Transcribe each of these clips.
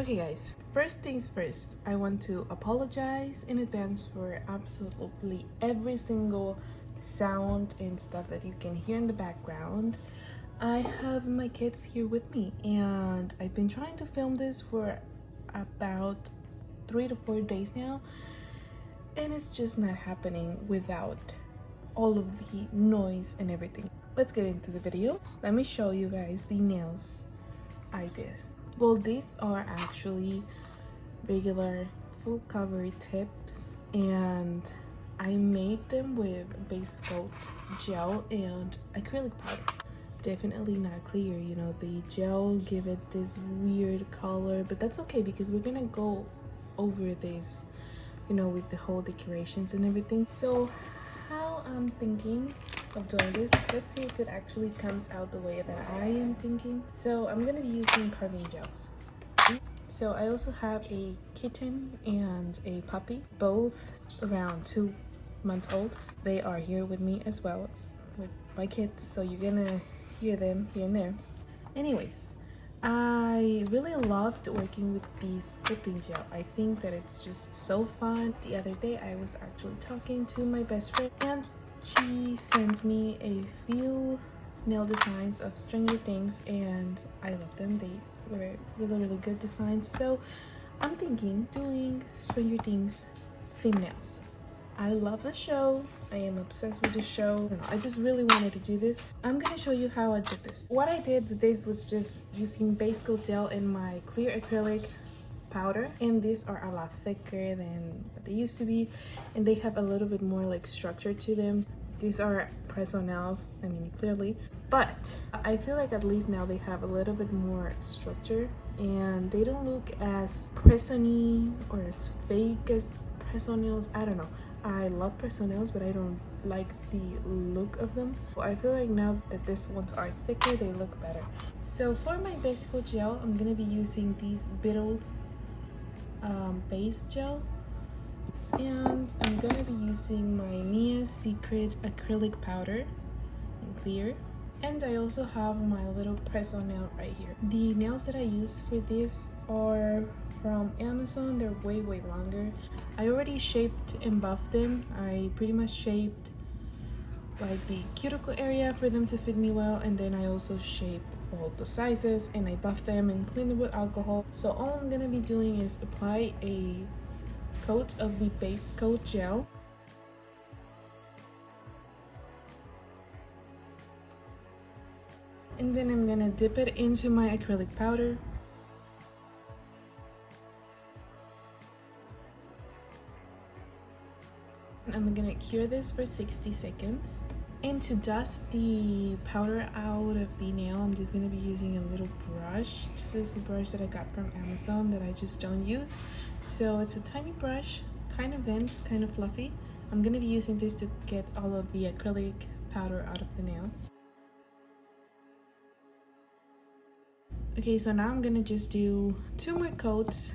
Okay guys, first things first, I want to apologize in advance for absolutely every single sound and stuff that you can hear in the background. I have my kids here with me and I've been trying to film this for about 3 to 4 days now, and it's just not happening without all of the noise and everything. Let's get into the video. Let me show you guys the nails I did. Well, these are actually regular full cover tips and I made them with base coat gel and acrylic powder. Definitely not clear, you know, the gel give it this weird color, but that's okay because we're gonna go over this, you know, with the whole decorations and everything. So how I'm thinking of doing this, let's see if it actually comes out the way that I am thinking. So I'm gonna be using carving gels. So I also have a kitten and a puppy, both around 2 months old. They are here with me as well as with my kids, so you're gonna hear them here and there. Anyways, I really loved working with the sculpting gel. I think that it's just so fun. The other day I was actually talking to my best friend and she sent me a few nail designs of Stranger Things and I love them. They were really good designs, so I'm thinking doing Stranger Things theme nails. I love the show. I am obsessed with the show. I just really wanted to do this. I'm gonna show you how I did this. What I did with this was just using base coat gel and my clear acrylic powder, and these are a lot thicker than what they used to be and they have a little bit more like structure to them. These are press-on nails, I mean clearly, but I feel like at least now they have a little bit more structure and they don't look as press-on-y or as fake as press-on nails. I don't know, I love press-on nails but I don't like the look of them. I feel like now that these ones are thicker they look better. So for my base coat gel, I'm gonna be using these Beetles base gel, and I'm gonna be using my Mia Secret acrylic powder in clear, and I also have my little press-on nail right here. The nails that I use for this are from Amazon. They're way longer. I already shaped and buffed them. I pretty much shaped like the cuticle area for them to fit me well, and then I also shape all the sizes and I buff them and clean them with alcohol. So all I'm gonna be doing is apply a coat of the base coat gel, and then I'm gonna dip it into my acrylic powder. And I'm gonna cure this for 60 seconds. And to dust the powder out of the nail, I'm just gonna be using a little brush. This is a brush that I got from Amazon that I just don't use. So it's a tiny brush, kind of dense, kind of fluffy. I'm gonna be using this to get all of the acrylic powder out of the nail. Okay, so now I'm gonna just do 2 more coats.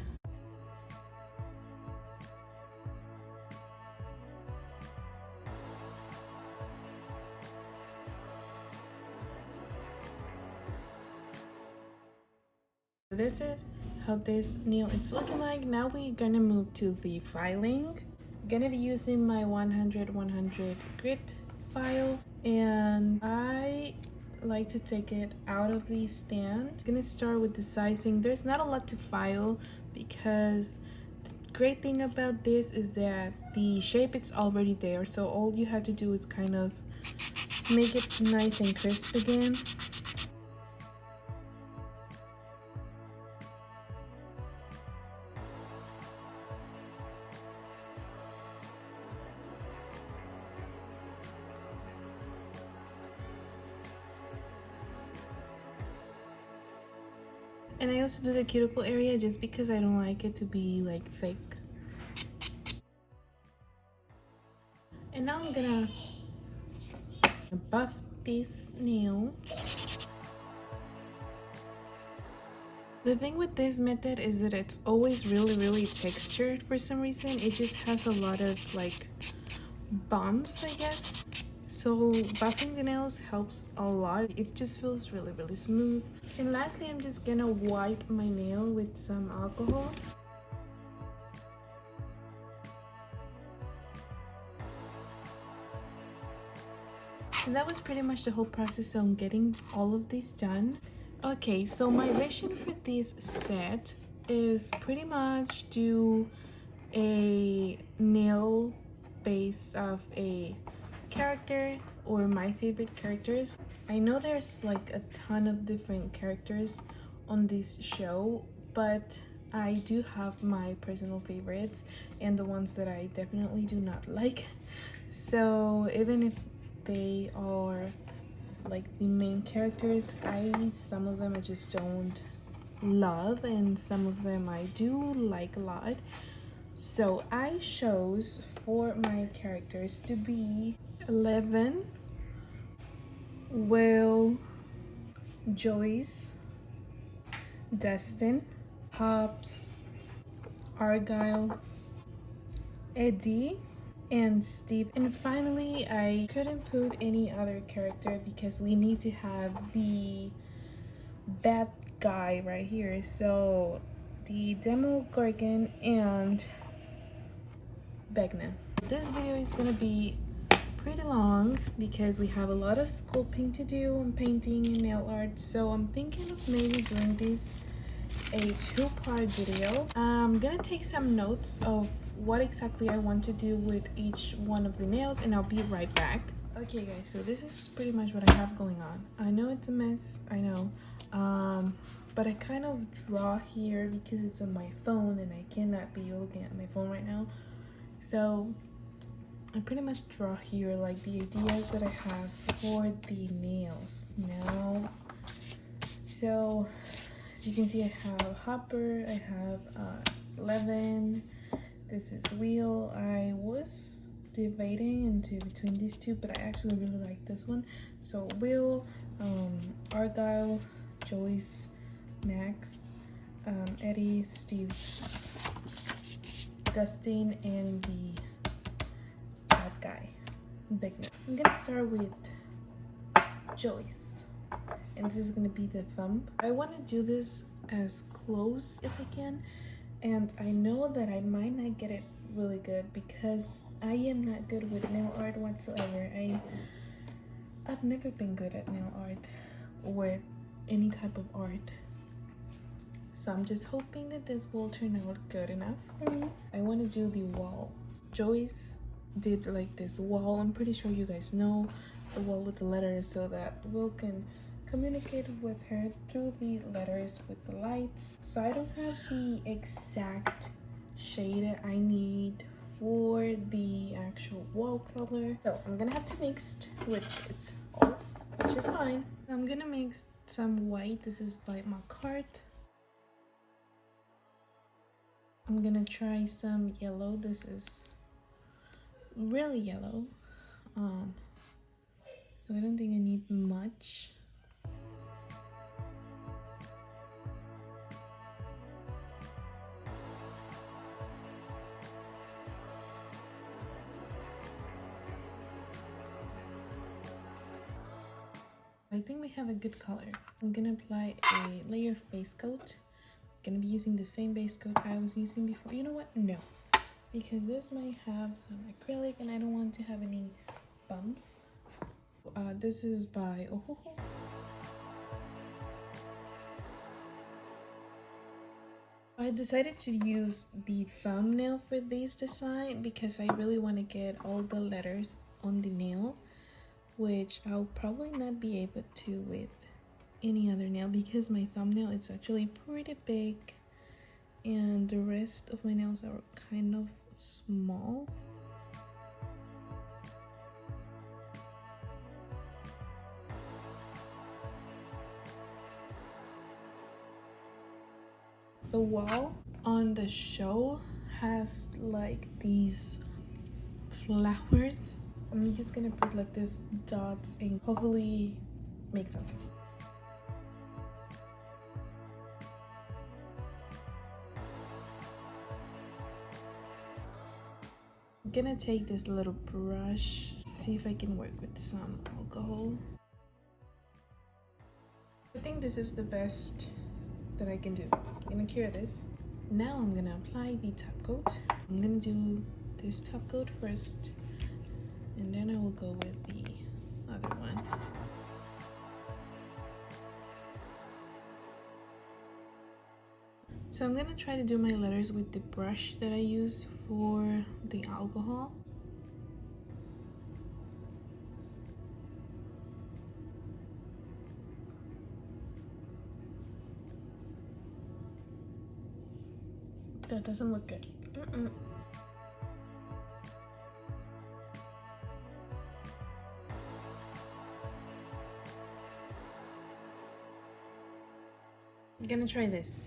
This is how this nail is looking like. Now we're gonna move to the filing. I'm gonna be using my 100 grit file, and I like to take it out of the stand. I'm gonna start with the sizing. There's not a lot to file because the great thing about this is that the shape it's already there, so all you have to do is kind of make it nice and crisp again. And I also do the cuticle area just because I don't like it to be like thick. And now I'm gonna buff this nail. The thing with this method is that it's always really textured for some reason. It just has a lot of like bumps, I guess. So buffing the nails helps a lot. It just feels really smooth. And lastly, I'm just gonna wipe my nail with some alcohol. And that was pretty much the whole process on getting all of this done. Okay, so my vision for this set is pretty much do a nail base of a character or my favorite characters. I know there's like a ton of different characters on this show, but I do have my personal favorites and the ones that I definitely do not like. So even if they are like the main characters, some of them I just don't love and some of them I do like a lot. So I chose for my characters to be 11, Will, Joyce, Dustin, Hobbs, Argyle, Eddie, and Steve. And finally, I couldn't put any other character because we need to have the bad guy right here. So the Demogorgon and Begna. This video is gonna be pretty long because we have a lot of sculpting to do and painting and nail art. So I'm thinking of maybe doing this a two-part video. I'm gonna take some notes of what exactly I want to do with each one of the nails and I'll be right back. Okay guys, so this is pretty much what I have going on. I know it's a mess, I know, but I kind of draw here because it's on my phone and I cannot be looking at my phone right now. So I pretty much draw here like the ideas that I have for the nails now. So as you can see, I have Hopper, I have 11, this is Wheel. I was debating into between these two, but I actually really like this one. So Will, Argyle, Joyce, Max, Eddie, Steve, Dustin, and the bad guy, Big Man. I'm gonna start with Joyce, and this is gonna be the thumb. I want to do this as close as I can, and I know that I might not get it really good because I am not good with nail art whatsoever. I've never been good at nail art or any type of art. So I'm just hoping that this will turn out good enough for me. I want to do the wall. Joyce did like this wall. I'm pretty sure you guys know the wall with the letters so that Will can communicate with her through the letters with the lights. So I don't have the exact shade I need for the actual wall color. So I'm gonna have to mix, which is off, which is fine. I'm gonna mix some white. This is by my cart. I'm gonna try some yellow. This is really yellow. So I don't think I need much. I think we have a good color. I'm gonna apply a layer of base coat. Gonna be using the same base coat I was using before. You know what? No, because this might have some acrylic and I don't want to have any bumps. This is by Ohuhu. I decided to use the thumbnail for this design because I really want to get all the letters on the nail, which I'll probably not be able to with any other nail because my thumbnail is actually pretty big and the rest of my nails are kind of small. The wall on the show has like these flowers. I'm just gonna put like this dots and hopefully make something. I'm gonna take this little brush see if I can work with some alcohol. I think this is the best that I can do. I'm gonna cure this. Now I'm gonna apply the top coat. I'm gonna do this top coat first, and then I will go with the other one. So I'm gonna try to do my letters with the brush that I use for the alcohol. That doesn't look good. I'm gonna try this.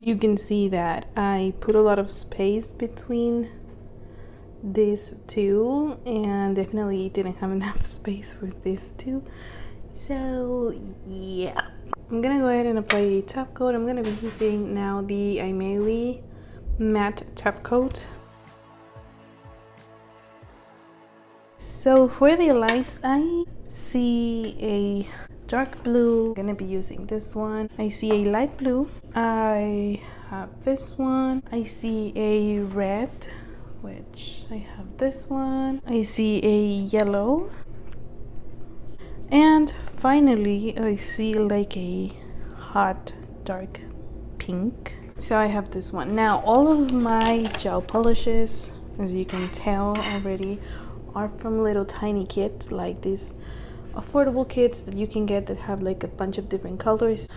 You can see that I put a lot of space between these two, and definitely didn't have enough space for these two. So yeah, I'm gonna go ahead and apply a top coat. I'm gonna be using now the Acrylic matte top coat. So for the lights, I see a dark blue. I'm gonna be using this one. I see a light blue. I have this one. I see a red, which I have this one. I see a yellow. And finally, I see like a hot dark pink. So I have this one. Now all of my gel polishes, as you can tell already, are from little tiny kits, like these affordable kits that you can get that have like a bunch of different colors.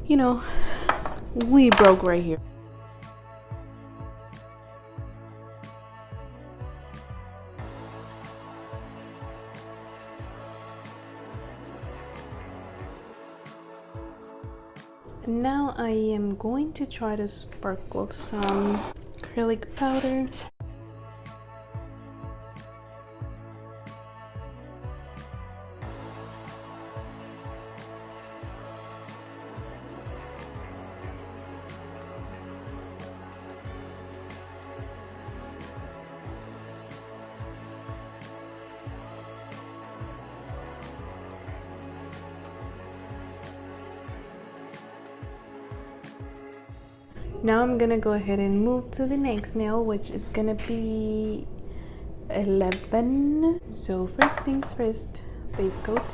You know, we broke right here. Now I am going to try to sprinkle some acrylic powder. Now I'm gonna go ahead and move to the next nail, which is gonna be 11. So first things first, base coat.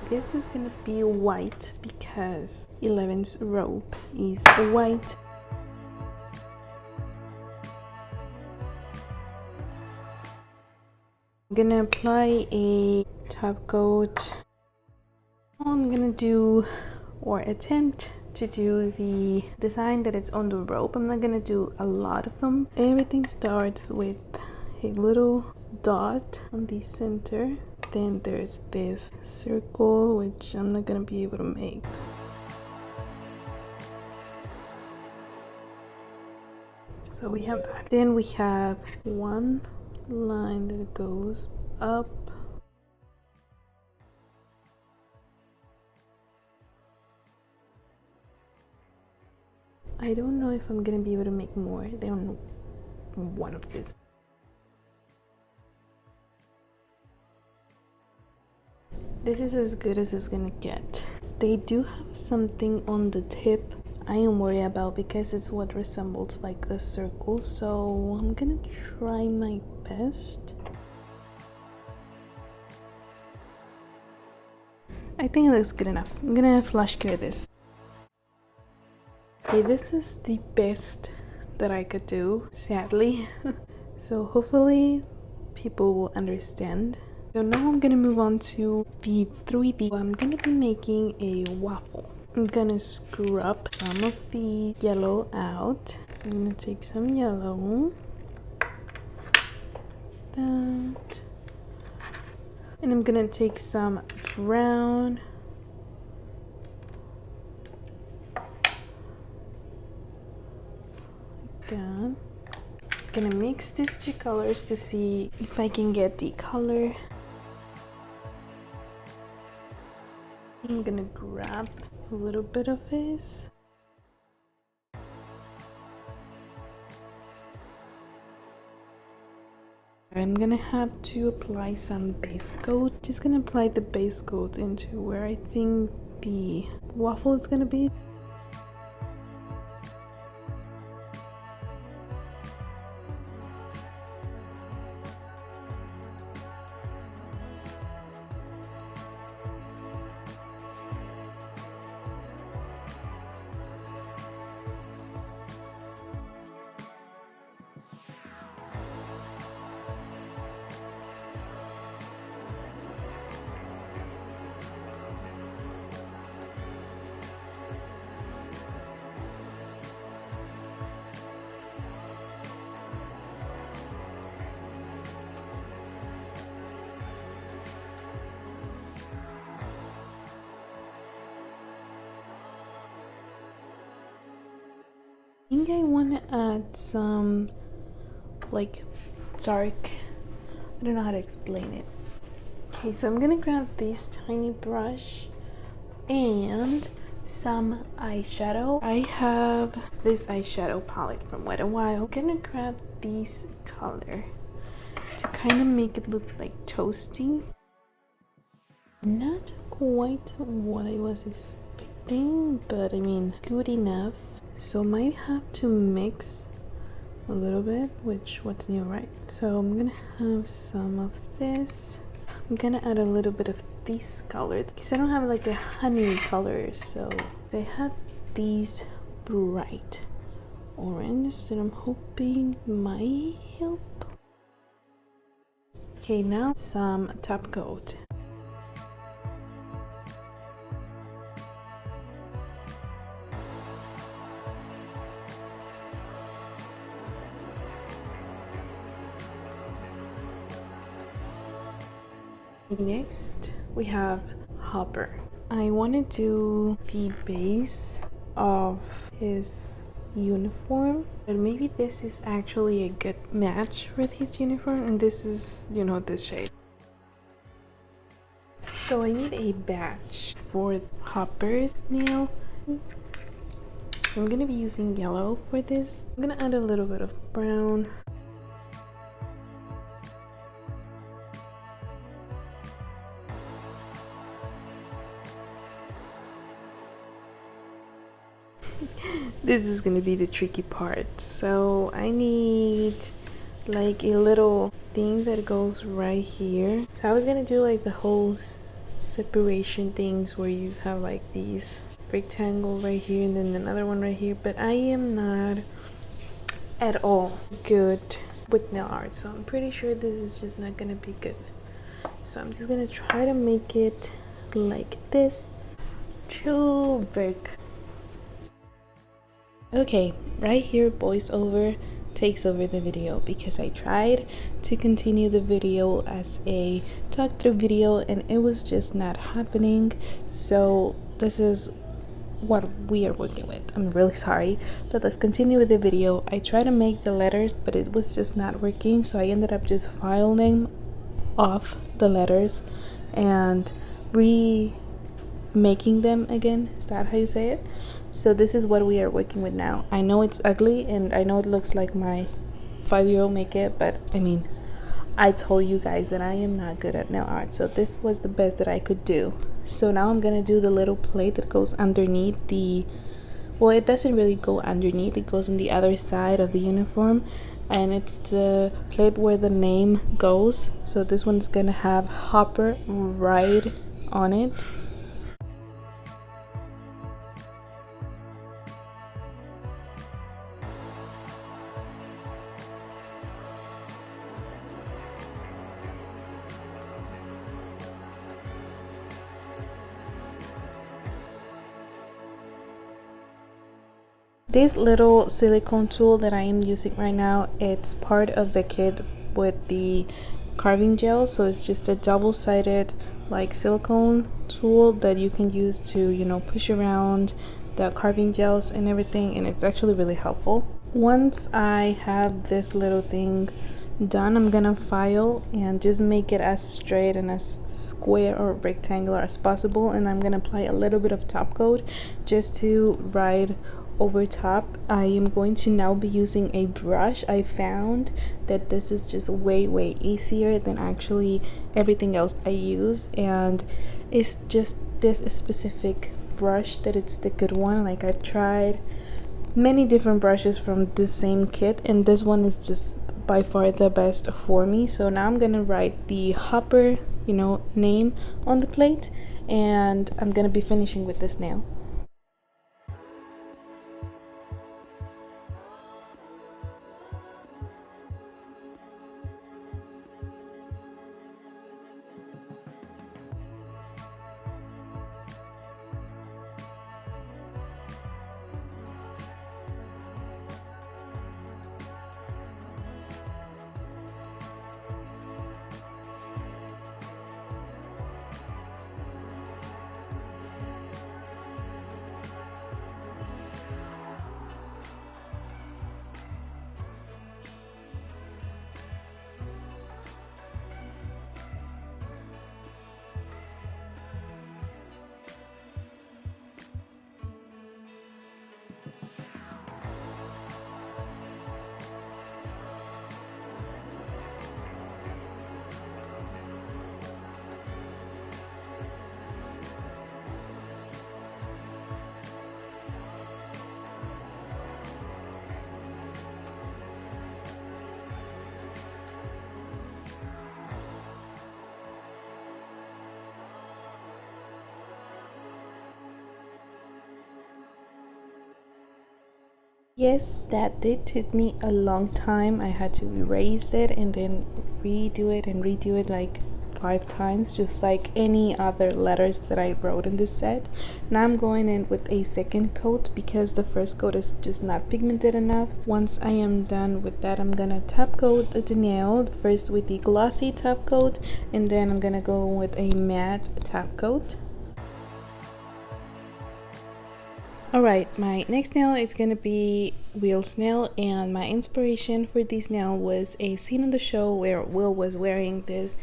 This is gonna be white because 11's robe is white. I'm gonna apply a top coat. I'm gonna do, or attempt to do, the design that it's on the rope. I'm not gonna do a lot of them. Everything starts with a little dot on the center. Then there's this circle, which I'm not gonna be able to make. So we have that. Then we have one line that goes up. I don't know if I'm gonna be able to make more than one of these. This is as good as it's gonna get. They do have something on the tip I am worried about because it's what resembles like the circle, so I'm gonna try my best. I think it looks good enough. I'm gonna flash cure this. Okay, this is the best that I could do, sadly. So hopefully people will understand. So now I'm gonna move on to the 3D. I'm gonna be making a waffle. I'm gonna scrub some of the yellow out. So I'm gonna take some yellow, that, and I'm gonna take some brown, like that. Gonna mix these two colors to see if I can get the color. I'm gonna grab a little bit of this. I'm gonna have to apply some base coat. Just gonna apply the base coat into where I think the waffle is gonna be. I think I want to add some like dark, I don't know how to explain it. Okay, so I'm gonna grab this tiny brush and some eyeshadow. I have this eyeshadow palette from Wet n Wild. I'm gonna grab this color to kind of make it look like toasty. Not quite what I was expecting, but I mean good enough. So might have to mix a little bit, which what's new, right? So I'm gonna have some of this. I'm gonna add a little bit of this color because I don't have like a honey color, so they have these bright orange that I'm hoping might help. Okay, now some top coat. Next, we have Hopper. I want to do the base of his uniform, but maybe this is actually a good match with his uniform, and this is, you know, this shade. So I need a batch for Hopper's nail. So I'm gonna be using yellow for this. I'm gonna add a little bit of brown. This is gonna be the tricky part. So I need like a little thing that goes right here. So I was gonna do like the whole separation things where you have like these rectangle right here and then another one right here, but I am not at all good with nail art, so I'm pretty sure this is just not gonna be good. So I'm just gonna try to make it like this. Too big. Okay, right here voiceover takes over the video because I tried to continue the video as a talk through video and it was just not happening. So this is what we are working with. I'm really sorry, but let's continue with the video. I tried to make the letters, but it was just not working, so I ended up just filing off the letters and remaking them again. Is that how you say it? So this is what we are working with now. I know it's ugly and I know it looks like my 5-year-old make it, but I mean, I told you guys that I am not good at nail art, so this was the best that I could do. So now I'm gonna do the little plate that goes underneath the, well, it doesn't really go underneath, it goes on the other side of the uniform, and it's the plate where the name goes. So this one's gonna have Hopper right on it. this little silicone tool that I am using right now, it's part of the kit with the carving gel, so it's just a double-sided like silicone tool that you can use to, you know, push around the carving gels and everything, and it's actually really helpful. Once I have this little thing done, I'm gonna file and just make it as straight and as square or rectangular as possible, and I'm gonna apply a little bit of top coat just to ride over top. I am going to now be using a brush. I found that this is just way easier than actually everything else I use, and it's just this specific brush that it's the good one. Like, I've tried many different brushes from this same kit, and this one is just by far the best for me. So now I'm gonna write the hopper, you know, name on the plate, and I'm gonna be finishing with this nail. Yes, that did took me a long time. I had to erase it and then redo it and redo it like 5 times, just like any other letters that I wrote in this set. Now I'm going in with a second coat because the first coat is just not pigmented enough. Once I am done with that, I'm gonna top coat the nail first with the glossy top coat, and then I'm gonna go with a matte top coat. Alright, my next nail is gonna be Will's nail, and my inspiration for this nail was a scene on the show where Will was wearing this,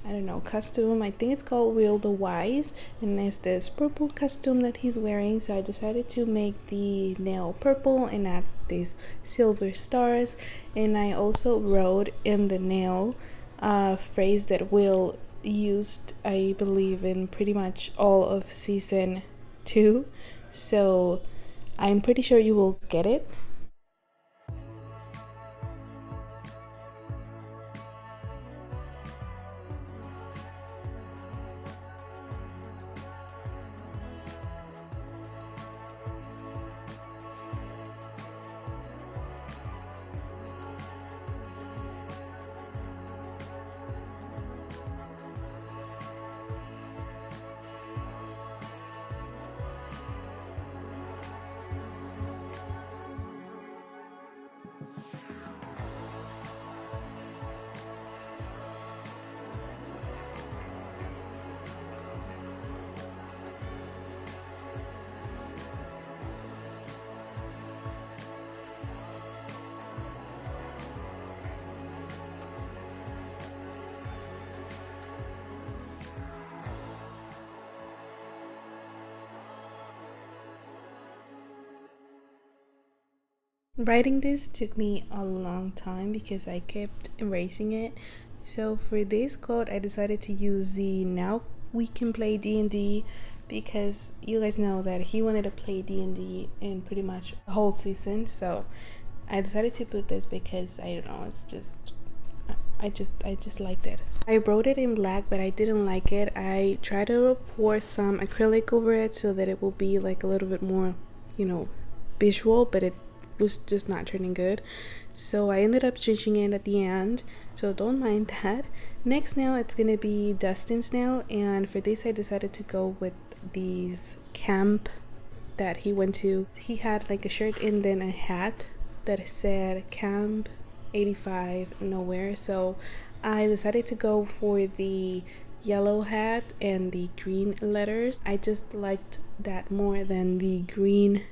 I don't know, costume. I think it's called Will the Wise, and it's this purple costume that he's wearing, so I decided to make the nail purple and add these silver stars. And I also wrote in the nail a phrase that Will used, I believe, in pretty much all of season 2. So I'm pretty sure you will get it. Writing this took me a long time because I kept erasing it. So for this quote, I decided to use the "Now we can play D&D" because you guys know that he wanted to play D&D in pretty much the whole season. So I decided to put this because I don't know, it's just I just liked it. I wrote it in black, but I didn't like it. I tried to pour some acrylic over it so that it will be like a little bit more, you know, visual, but it was just not turning good. So I ended up changing it at the end, so don't mind that. Next nail, it's gonna be Dustin's nail, and for this I decided to go with these camp that he went to. He had like a shirt and then a hat that said Camp 85 nowhere, so I decided to go for the yellow hat and the green letters. I just liked that more than the green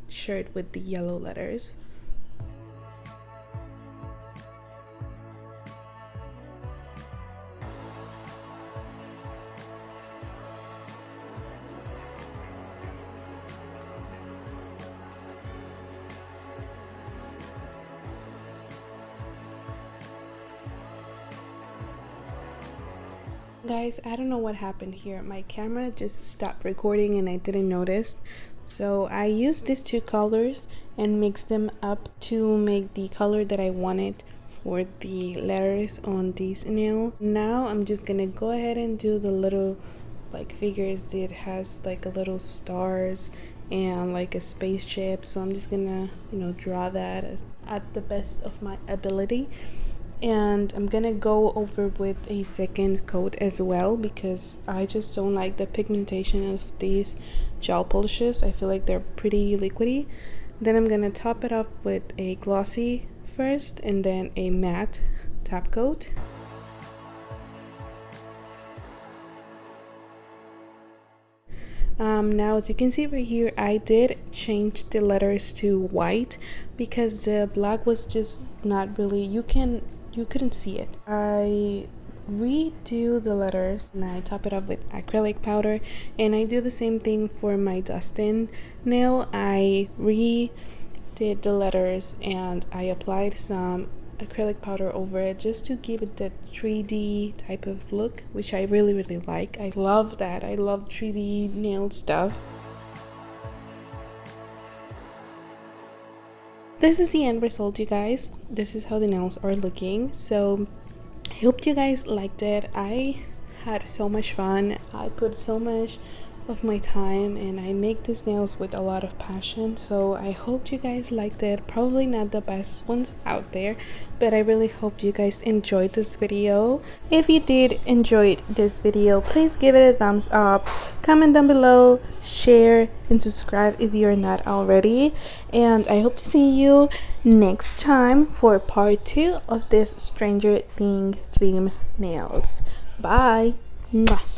shirt with the yellow letters. Guys, I don't know what happened here. My camera just stopped recording and I didn't notice. So I used these two colors and mixed them up to make the color that I wanted for the letters on this nail. Now I'm just gonna go ahead and do the little like figures that has like a little stars and like a spaceship. So I'm just gonna, draw that at the best of my ability. And I'm gonna go over with a second coat as well because I just don't like the pigmentation of these gel polishes. I feel like they're pretty liquidy. Then I'm gonna top it off with a glossy first and then a matte top coat. Now as you can see right here, I did change the letters to white because the black was just not really, you couldn't see it. I redo the letters and I top it up with acrylic powder, and I do the same thing for my dusting nail. I redid the letters and I applied some acrylic powder over it just to give it that 3D type of look, which I really like. I love that. I love 3D nail stuff. This is the end result, you guys. This is how the nails are looking. So I hope you guys liked it. I had so much fun. I put so much of my time and I make these nails with a lot of passion, so I hope you guys liked it. Probably not the best ones out there, but I really hope you guys enjoyed this video. If you did enjoy this video, please give it a thumbs up, comment down below, share and subscribe if you're not already, and I hope to see you next time for part 2 of this Stranger Thing theme nails. Bye. Mwah.